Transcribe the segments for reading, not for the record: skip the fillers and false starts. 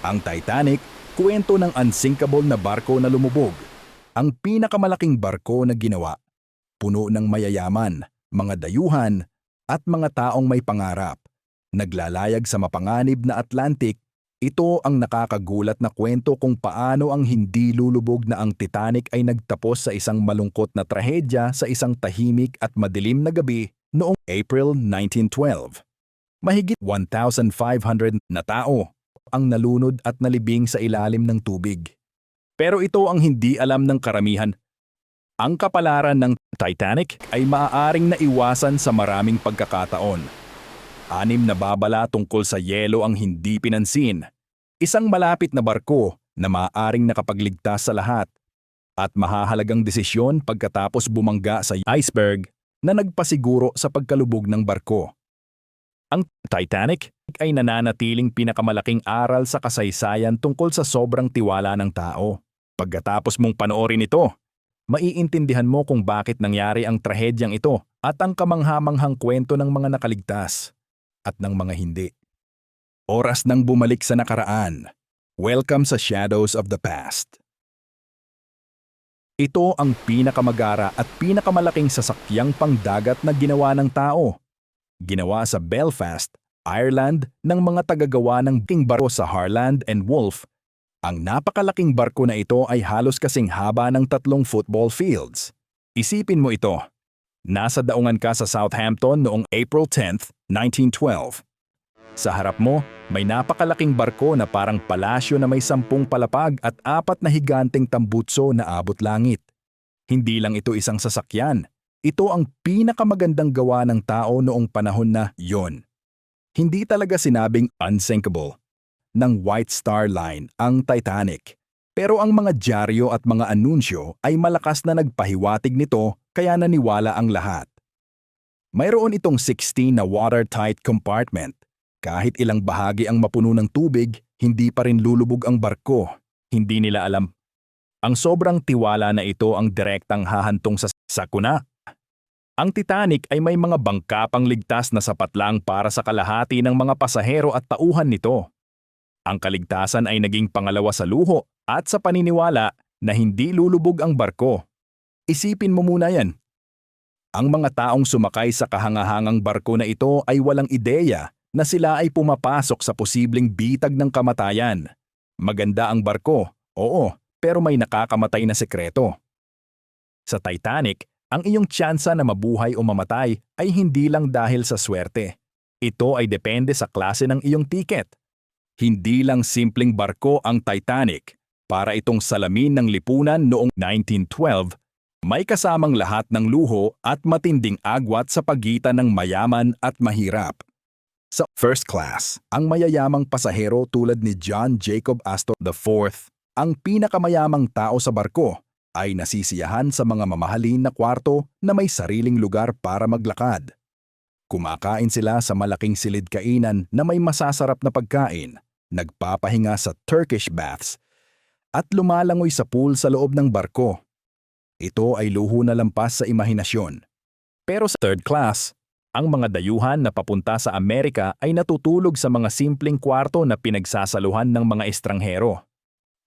Ang Titanic, kwento ng unsinkable na barko na lumubog. Ang pinakamalaking barko na ginawa, puno ng mayayaman, mga dayuhan, at mga taong may pangarap. Naglalayag sa mapanganib na Atlantic, ito ang nakakagulat na kwento kung paano ang hindi lulubog na ang Titanic ay nagtapos sa isang malungkot na trahedya sa isang tahimik at madilim na gabi noong April 1912. Mahigit 1,500 na tao ang nalunod at nalibing sa ilalim ng tubig. Pero ito ang hindi alam ng karamihan. Ang kapalaran ng Titanic ay maaaring naiwasan sa maraming pagkakataon. 6 na babala tungkol sa yelo ang hindi pinansin. Isang malapit na barko na maaaring nakapagligtas sa lahat. At mahahalagang desisyon pagkatapos bumangga sa iceberg na nagpasiguro sa pagkalubog ng barko. Ang Titanic ay nananatiling pinakamalaking aral sa kasaysayan tungkol sa sobrang tiwala ng tao. Pagkatapos mong panoorin ito, maiintindihan mo kung bakit nangyari ang trahedyang ito at ang kamanghamanghang kwento ng mga nakaligtas at ng mga hindi. Oras nang bumalik sa nakaraan. Welcome sa Shadows of the Past. Ito ang pinakamagara at pinakamalaking sasakyang pangdagat na ginawa ng tao. Ginawa sa Belfast, Ireland ng mga tagagawa ng king barko sa Harland and Wolff. Ang napakalaking barko na ito ay halos kasing haba ng 3 football fields. Isipin mo ito. Nasa daungan ka sa Southampton noong April 10, 1912. Sa harap mo, may napakalaking barko na parang palasyo na may 10 palapag at 4 na higanteng tambutso na abot langit. Hindi lang ito isang sasakyan. Ito ang pinakamagandang gawa ng tao noong panahon na yon. Hindi talaga sinabing unsinkable ng White Star Line ang Titanic. Pero ang mga dyaryo at mga anunsyo ay malakas na nagpahiwatig nito kaya naniwala ang lahat. Mayroon itong 16 na watertight compartment. Kahit ilang bahagi ang mapuno ng tubig, hindi pa rin lulubog ang barko. Hindi nila alam. Ang sobrang tiwala na ito ang direktang hahantong sa sakuna. Ang Titanic ay may mga bangka pang ligtas na sapat lang para sa kalahati ng mga pasahero at tauhan nito. Ang kaligtasan ay naging pangalawa sa luho at sa paniniwala na hindi lulubog ang barko. Isipin mo muna yan. Ang mga taong sumakay sa kahangahangang barko na ito ay walang ideya na sila ay pumapasok sa posibleng bitag ng kamatayan. Maganda ang barko, oo, pero may nakakamatay na sekreto. Sa Titanic, ang iyong tsansa na mabuhay o mamatay ay hindi lang dahil sa swerte. Ito ay depende sa klase ng iyong tiket. Hindi lang simpleng barko ang Titanic. Para itong salamin ng lipunan noong 1912, may kasamang lahat ng luho at matinding agwat sa pagitan ng mayaman at mahirap. Sa first class, ang mayayamang pasahero tulad ni John Jacob Astor IV, ang pinakamayamang tao sa barko, ay nasisiyahan sa mga mamahalin na kwarto na may sariling lugar para maglakad. Kumakain sila sa malaking silid kainan na may masasarap na pagkain, nagpapahinga sa Turkish baths, at lumalangoy sa pool sa loob ng barko. Ito ay luho na lampas sa imahinasyon. Pero sa third class, ang mga dayuhan na papunta sa Amerika ay natutulog sa mga simpleng kwarto na pinagsasaluhan ng mga estranghero.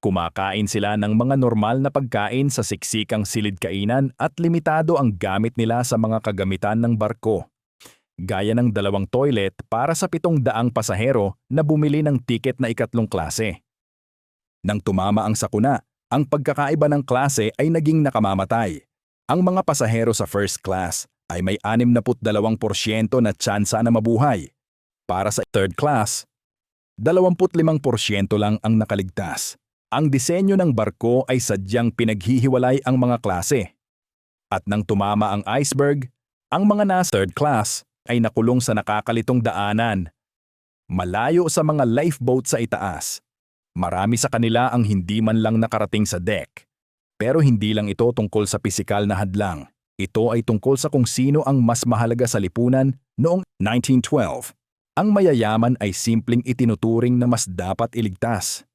Kumakain sila ng mga normal na pagkain sa siksikang silid kainan at limitado ang gamit nila sa mga kagamitan ng barko. Gaya ng 2 toilet para sa 700 pasahero na bumili ng tiket na 2nd klase. Nang tumama ang sakuna, ang pagkakaiba ng klase ay naging nakamamatay. Ang mga pasahero sa first class ay may 62% na tsansa na mabuhay. Para sa third class, 25% lang ang nakaligtas. Ang disenyo ng barko ay sadyang pinaghihiwalay ang mga klase. At nang tumama ang iceberg, ang mga nasa third class ay nakulong sa nakakalitong daanan. Malayo sa mga lifeboat sa itaas. Marami sa kanila ang hindi man lang nakarating sa deck. Pero hindi lang ito tungkol sa pisikal na hadlang. Ito ay tungkol sa kung sino ang mas mahalaga sa lipunan noong 1912. Ang mayayaman ay simpleng itinuturing na mas dapat iligtas.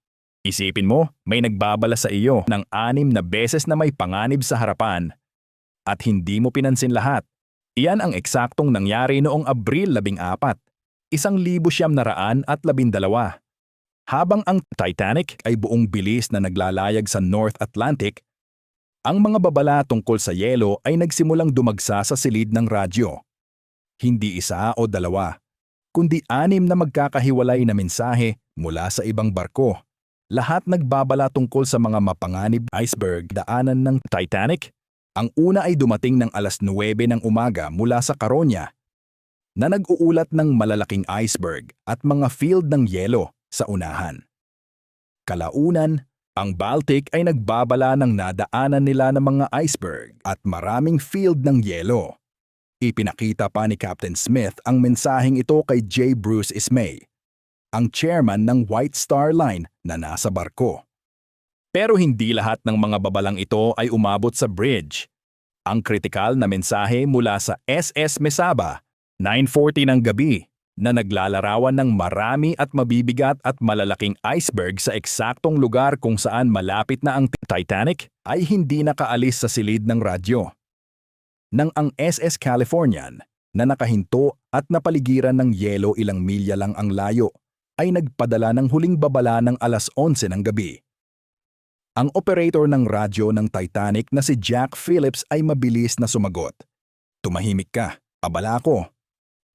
Isipin mo, may nagbabala sa iyo ng 6 na beses na may panganib sa harapan. At hindi mo pinansin lahat. Iyan ang eksaktong nangyari noong Abril 14, 1912. Habang ang Titanic ay buong bilis na naglalayag sa North Atlantic, ang mga babala tungkol sa yelo ay nagsimulang dumagsa sa silid ng radyo. Hindi isa o dalawa, kundi 6 na magkakahiwalay na mensahe mula sa ibang barko. Lahat nagbabala tungkol sa mga mapanganib iceberg daanan ng Titanic. Ang una ay dumating ng alas 9 ng umaga mula sa Caronia, na nag-uulat ng malalaking iceberg at mga field ng yelo sa unahan. Kalaunan, ang Baltic ay nagbabala ng nadaanan nila ng mga iceberg at maraming field ng yelo. Ipinakita pa ni Captain Smith ang mensaheng ito kay J. Bruce Ismay, ang chairman ng White Star Line na nasa barko. Pero hindi lahat ng mga babalang ito ay umabot sa bridge. Ang kritikal na mensahe mula sa SS Mesaba, 9:40 ng gabi, na naglalarawan ng marami at mabibigat at malalaking iceberg sa eksaktong lugar kung saan malapit na ang Titanic, ay hindi nakaalis sa silid ng radyo. Nang ang SS Californian, na nakahinto at napaligiran ng yelo ilang milya lang ang layo, ay nagpadala ng huling babala ng alas 11 ng gabi. Ang operator ng radyo ng Titanic na si Jack Phillips ay mabilis na sumagot. "Tumahimik ka, abala ko."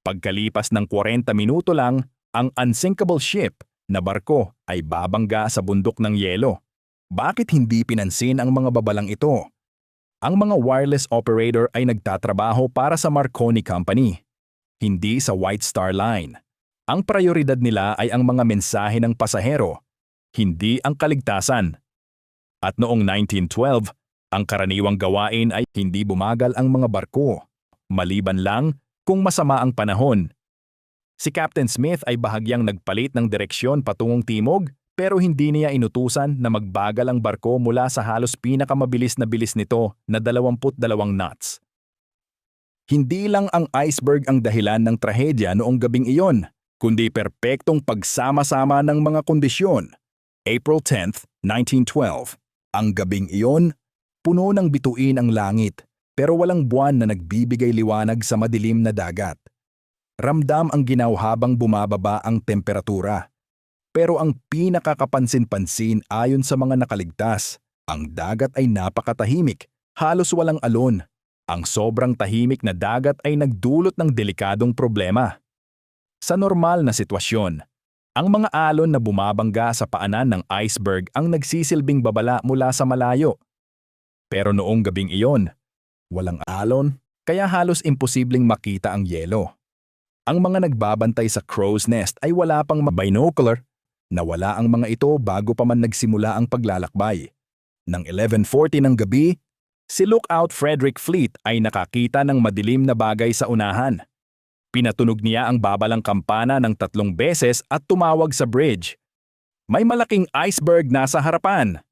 Pagkalipas ng 40 minuto lang, ang unsinkable ship na barko ay babangga sa bundok ng yelo. Bakit hindi pinansin ang mga babalang ito? Ang mga wireless operator ay nagtatrabaho para sa Marconi Company, hindi sa White Star Line. Ang prioridad nila ay ang mga mensahe ng pasahero, hindi ang kaligtasan. At noong 1912, ang karaniwang gawain ay hindi bumagal ang mga barko, maliban lang kung masama ang panahon. Si Captain Smith ay bahagyang nagpalit ng direksyon patungong timog, pero hindi niya inutusan na magbagal ang barko mula sa halos pinakamabilis na bilis nito na 22 knots. Hindi lang ang iceberg ang dahilan ng trahedya noong gabing iyon, kundi perpektong pagsama-sama ng mga kondisyon. April 10, 1912. Ang gabing iyon, puno ng bituin ang langit, pero walang buwan na nagbibigay liwanag sa madilim na dagat. Ramdam ang ginaw habang bumababa ang temperatura. Pero ang pinakakapansin-pansin ayon sa mga nakaligtas, ang dagat ay napakatahimik, halos walang alon. Ang sobrang tahimik na dagat ay nagdulot ng delikadong problema. Sa normal na sitwasyon, ang mga alon na bumabangga sa paanan ng iceberg ang nagsisilbing babala mula sa malayo. Pero noong gabing iyon, walang alon, kaya halos imposibleng makita ang yelo. Ang mga nagbabantay sa crow's nest ay wala pang binocular. Nawala ang mga ito bago pa man nagsimula ang paglalakbay. Nang 11:40 ng gabi, si Lookout Frederick Fleet ay nakakita ng madilim na bagay sa unahan. Pinatunog niya ang babalang kampana ng 3 beses at tumawag sa bridge. "May malaking iceberg nasa harapan."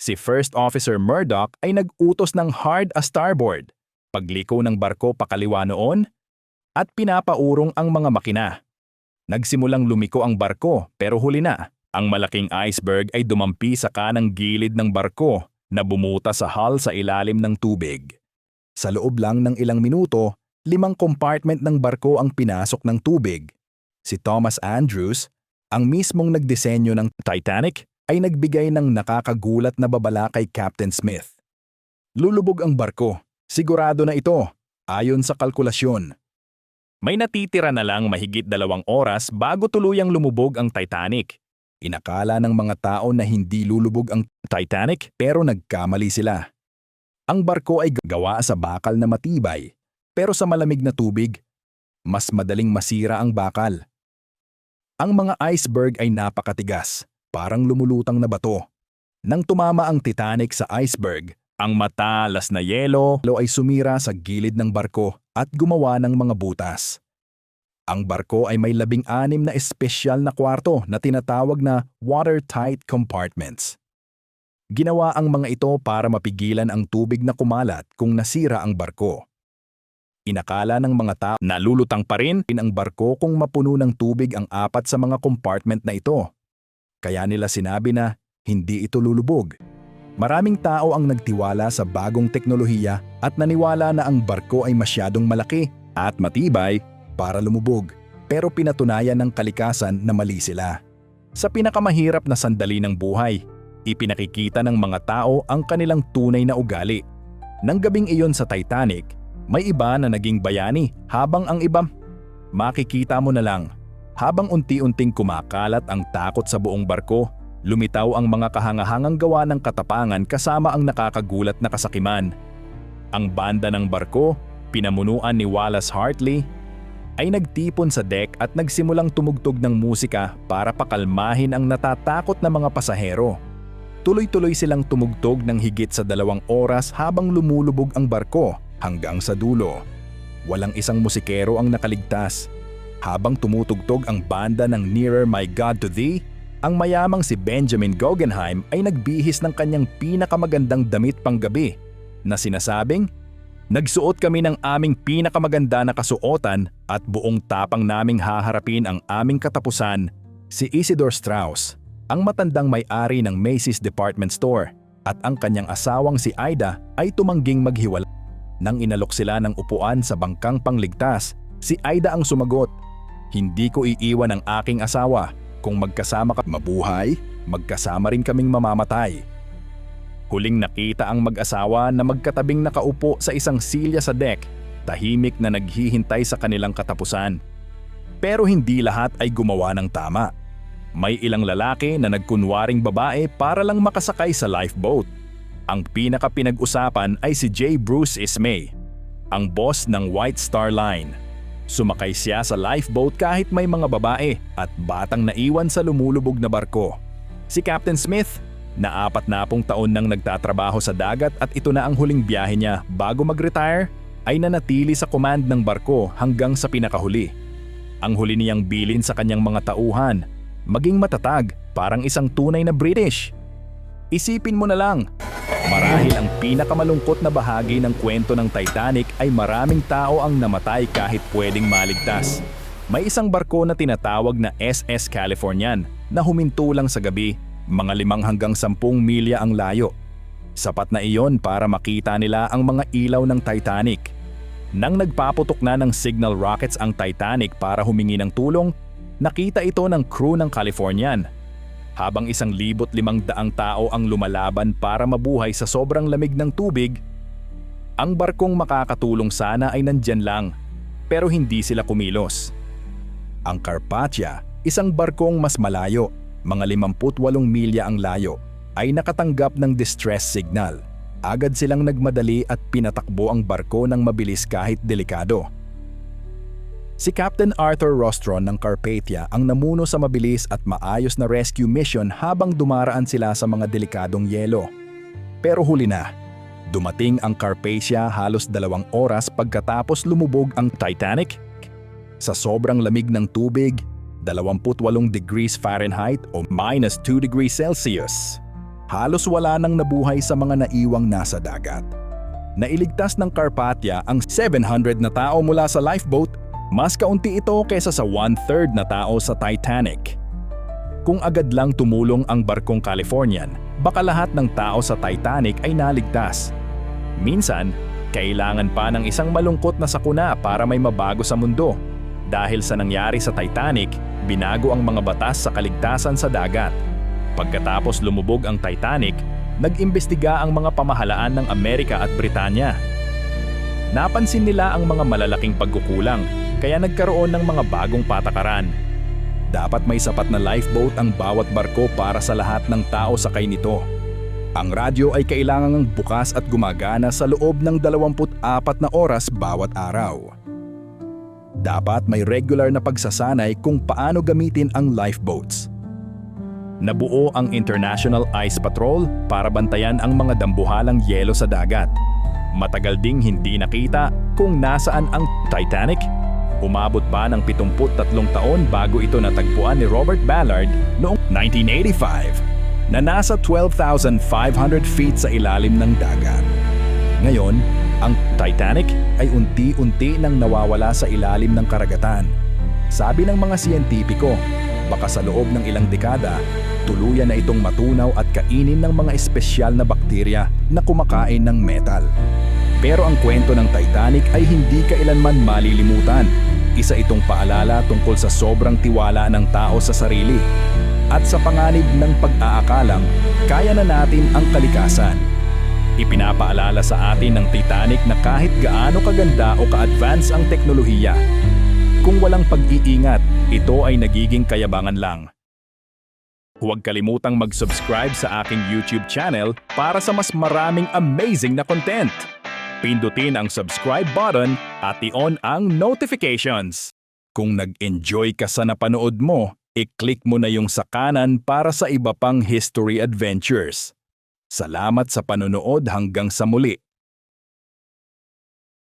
Si First Officer Murdoch ay nag-utos ng hard a starboard, pagliko ng barko pakaliwa noon, at pinapaurong ang mga makina. Nagsimulang lumiko ang barko pero huli na. Ang malaking iceberg ay dumampi sa kanang gilid ng barko na bumuta sa hull sa ilalim ng tubig. Sa loob lang ng ilang minuto, 5 compartment ng barko ang pinasok ng tubig. Si Thomas Andrews, ang mismong nagdisenyo ng Titanic, ay nagbigay ng nakakagulat na babala kay Captain Smith. "Lulubog ang barko, sigurado na ito, ayon sa kalkulasyon." May natitira na lang mahigit 2 oras bago tuluyang lumubog ang Titanic. Inakala ng mga tao na hindi lulubog ang Titanic pero nagkamali sila. Ang barko ay gawa sa bakal na matibay, pero sa malamig na tubig, mas madaling masira ang bakal. Ang mga iceberg ay napakatigas, parang lumulutang na bato. Nang tumama ang Titanic sa iceberg, ang matalas na yelo ay sumira sa gilid ng barko at gumawa ng mga butas. Ang barko ay may 16 na espesyal na kwarto na tinatawag na watertight compartments. Ginawa ang mga ito para mapigilan ang tubig na kumalat kung nasira ang barko. Inakala ng mga tao na lulutang pa rin ang barko kung mapuno ng tubig ang 4 sa mga compartment na ito. Kaya nila sinabi na hindi ito lulubog. Maraming tao ang nagtiwala sa bagong teknolohiya at naniwala na ang barko ay masyadong malaki at matibay para lumubog, pero pinatunayan ng kalikasan na mali sila. Sa pinakamahirap na sandali ng buhay, ipinakikita ng mga tao ang kanilang tunay na ugali. Nang gabing iyon sa Titanic, may iba na naging bayani habang ang iba, makikita mo na lang, habang unti-unting kumakalat ang takot sa buong barko, lumitaw ang mga kahangahangang gawa ng katapangan kasama ang nakakagulat na kasakiman. Ang banda ng barko, pinamunuan ni Wallace Hartley, ay nagtipon sa deck at nagsimulang tumugtog ng musika para pakalmahin ang natatakot na mga pasahero. Tuloy-tuloy silang tumugtog ng higit sa 2 oras habang lumulubog ang barko hanggang sa dulo. Walang isang musikero ang nakaligtas. Habang tumutugtog ang banda ng Nearer My God to Thee, ang mayamang si Benjamin Guggenheim ay nagbihis ng kanyang pinakamagandang damit panggabi na sinasabing, "Nagsuot kami ng aming pinakamaganda na kasuotan at buong tapang naming haharapin ang aming katapusan." Si Isidore Straus, ang matandang may-ari ng Macy's Department Store, at ang kanyang asawang si Ida ay tumangging maghiwalay. Nang inalok sila ng upuan sa bangkang pangligtas, si Ida ang sumagot, "Hindi ko iiwan ang aking asawa. Kung magkasama ka mabuhay, magkasama rin kaming mamamatay." Huling nakita ang mag-asawa na magkatabing nakaupo sa isang silya sa deck, tahimik na naghihintay sa kanilang katapusan. Pero hindi lahat ay gumawa ng tama. May ilang lalaki na nagkunwaring babae para lang makasakay sa lifeboat. Ang pinaka-pinag-usapan ay si J. Bruce Ismay, ang boss ng White Star Line. Sumakay siya sa lifeboat kahit may mga babae at batang naiwan sa lumulubog na barko. Si Captain Smith, na 40 taon nang nagtatrabaho sa dagat at ito na ang huling biyahe niya bago mag-retire, ay nanatili sa command ng barko hanggang sa pinakahuli. Ang huli niyang bilin sa kanyang mga tauhan, maging matatag, parang isang tunay na British. Isipin mo na lang, marahil ang pinakamalungkot na bahagi ng kwento ng Titanic ay maraming tao ang namatay kahit pwedeng maligtas. May isang barko na tinatawag na SS Californian na huminto lang sa gabi, mga 5 hanggang 10 milya ang layo. Sapat na iyon para makita nila ang mga ilaw ng Titanic. Nang nagpaputok na ng signal rockets ang Titanic para humingi ng tulong, nakita ito ng crew ng Californian. Habang 1,500 tao ang lumalaban para mabuhay sa sobrang lamig ng tubig, ang barkong makakatulong sana ay nandyan lang, pero hindi sila kumilos. Ang Carpathia, isang barkong mas malayo, mga 58 milya ang layo, ay nakatanggap ng distress signal. Agad silang nagmadali at pinatakbo ang barko ng mabilis kahit delikado. Si Captain Arthur Rostron ng Carpathia ang namuno sa mabilis at maayos na rescue mission habang dumaraan sila sa mga delikadong yelo. Pero huli na. Dumating ang Carpathia halos 2 oras pagkatapos lumubog ang Titanic. Sa sobrang lamig ng tubig, 28 degrees Fahrenheit o -2 degrees Celsius. Halos wala nang nabuhay sa mga naiwang nasa dagat. Nailigtas ng Carpathia ang 700 na tao mula sa lifeboat. Mas kaunti ito kaysa sa 1/3 na tao sa Titanic. Kung agad lang tumulong ang barkong Californian, baka lahat ng tao sa Titanic ay naligtas. Minsan, kailangan pa ng isang malungkot na sakuna para may mabago sa mundo. Dahil sa nangyari sa Titanic, binago ang mga batas sa kaligtasan sa dagat. Pagkatapos lumubog ang Titanic, nag-imbestiga ang mga pamahalaan ng Amerika at Britanya. Napansin nila ang mga malalaking pagkukulang, kaya nagkaroon ng mga bagong patakaran. Dapat may sapat na lifeboat ang bawat barko para sa lahat ng tao sakay nito. Ang radyo ay kailangang bukas at gumagana sa loob ng 24 na oras bawat araw. Dapat may regular na pagsasanay kung paano gamitin ang lifeboats. Nabuo ang International Ice Patrol para bantayan ang mga dambuhalang yelo sa dagat. Matagal ding hindi nakita kung nasaan ang Titanic. Umabot pa ng 73 taon bago ito natagpuan ni Robert Ballard noong 1985 na nasa 12,500 feet sa ilalim ng dagat. Ngayon, ang Titanic ay unti-unti nang nawawala sa ilalim ng karagatan. Sabi ng mga siyentipiko, baka sa loob ng ilang dekada, tuluyan na itong matunaw at kainin ng mga espesyal na bakterya na kumakain ng metal. Pero ang kwento ng Titanic ay hindi kailanman malilimutan. Isa itong paalala tungkol sa sobrang tiwala ng tao sa sarili. at sa panganib ng pag-aakalang kaya na natin ang kalikasan. Ipinapaalala sa atin ng Titanic na kahit gaano kaganda o ka-advance ang teknolohiya, kung walang pag-iingat, ito ay nagiging kayabangan lang. Huwag kalimutang mag-subscribe sa aking YouTube channel para sa mas maraming amazing na content. Pindutin ang subscribe button at i-on ang notifications. Kung nag-enjoy ka sa napanood mo, i-click mo na yung sa kanan para sa iba pang history adventures. Salamat sa panonood hanggang sa muli.